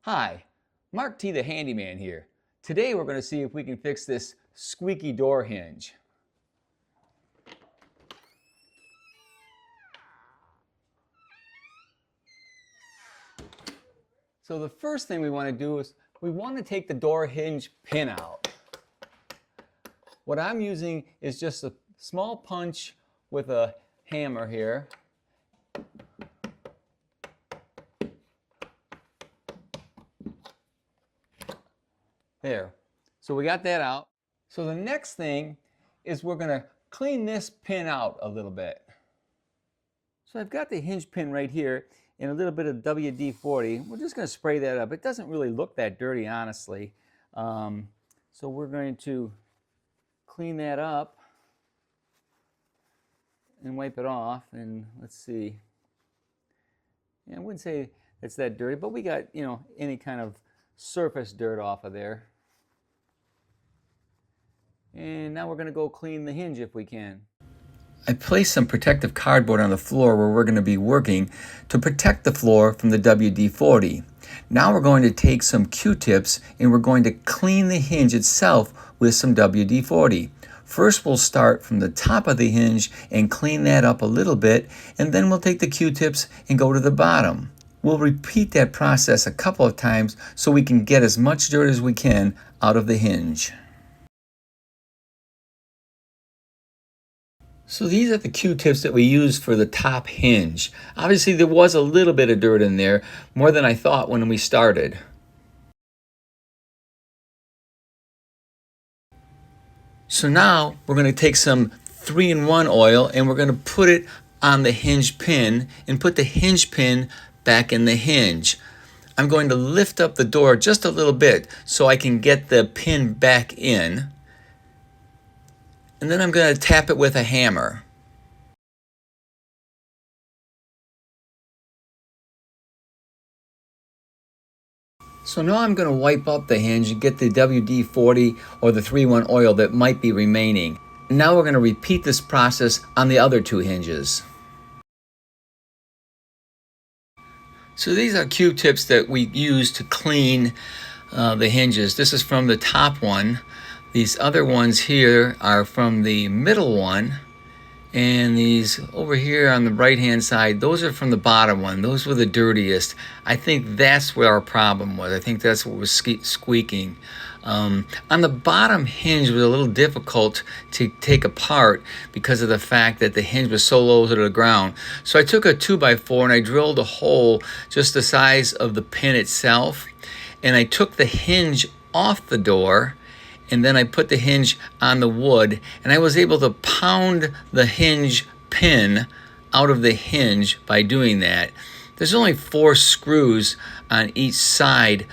Hi, Mark T the Handyman here. Today we're going to see if we can fix this squeaky door hinge. So the first thing we want to do is we want to take the door hinge pin out. What I'm using is just a small punch with a hammer here. There. So we got that out. So the next thing is we're going to clean this pin out a little bit. So I've got the hinge pin right here and a little bit of WD-40. We're just going to spray that up. It doesn't really look that dirty, honestly. So we're going to clean that up and wipe it off. And let's see. Yeah, I wouldn't say it's that dirty, but we got, any kind of surface dirt off of there. And now we're going to go clean the hinge if we can. I placed some protective cardboard on the floor where we're going to be working to protect the floor from the WD-40. Now we're going to take some Q-tips and we're going to clean the hinge itself with some WD-40. First we'll start from the top of the hinge and clean that up a little bit, and then we'll take the Q-tips and go to the bottom. We'll repeat that process a couple of times so we can get as much dirt as we can out of the hinge. So these are the Q-tips that we used for the top hinge. Obviously there was a little bit of dirt in there, more than I thought when we started. So now we're going to take some 3-in-1 oil and we're going to put it on the hinge pin and put the hinge pin back in the hinge. I'm going to lift up the door just a little bit so I can get the pin back in. And then I'm going to tap it with a hammer. So now I'm going to wipe up the hinge and get the WD-40 or the 3-in-1 oil that might be remaining. Now we're going to repeat this process on the other two hinges. So these are Q-tips that we use to clean the hinges. This is from the top one. These other ones here are from the middle one, and these over here on the right hand side, those are from the bottom one. Those were the dirtiest. I think that's where our problem was. I think that's what was squeaking. On the bottom hinge was a little difficult to take apart because of the fact that the hinge was so low to the ground. So I took a 2x4 and I drilled a hole just the size of the pin itself, and I took the hinge off the door, and then I put the hinge on the wood, and I was able to pound the hinge pin out of the hinge by doing that. There's only 4 screws on each side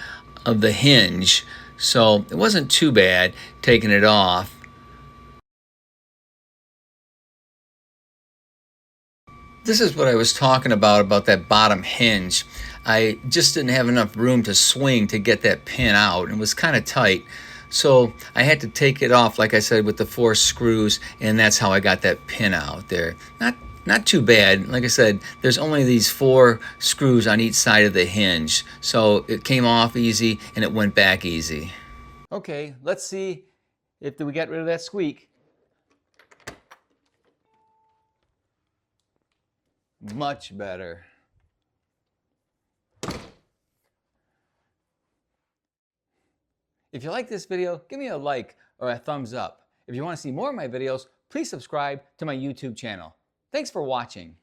of the hinge, so it wasn't too bad taking it off. This is what I was talking about that bottom hinge. I just didn't have enough room to swing to get that pin out. It was kind of tight. So I had to take it off, like I said, with the 4 screws, and that's how I got that pin out there. Not too bad. Like I said, there's only these 4 screws on each side of the hinge. So it came off easy and it went back easy. Okay, let's see if we got rid of that squeak. Much better. If you like this video, give me a like or a thumbs up. If you want to see more of my videos, please subscribe to my YouTube channel. Thanks for watching.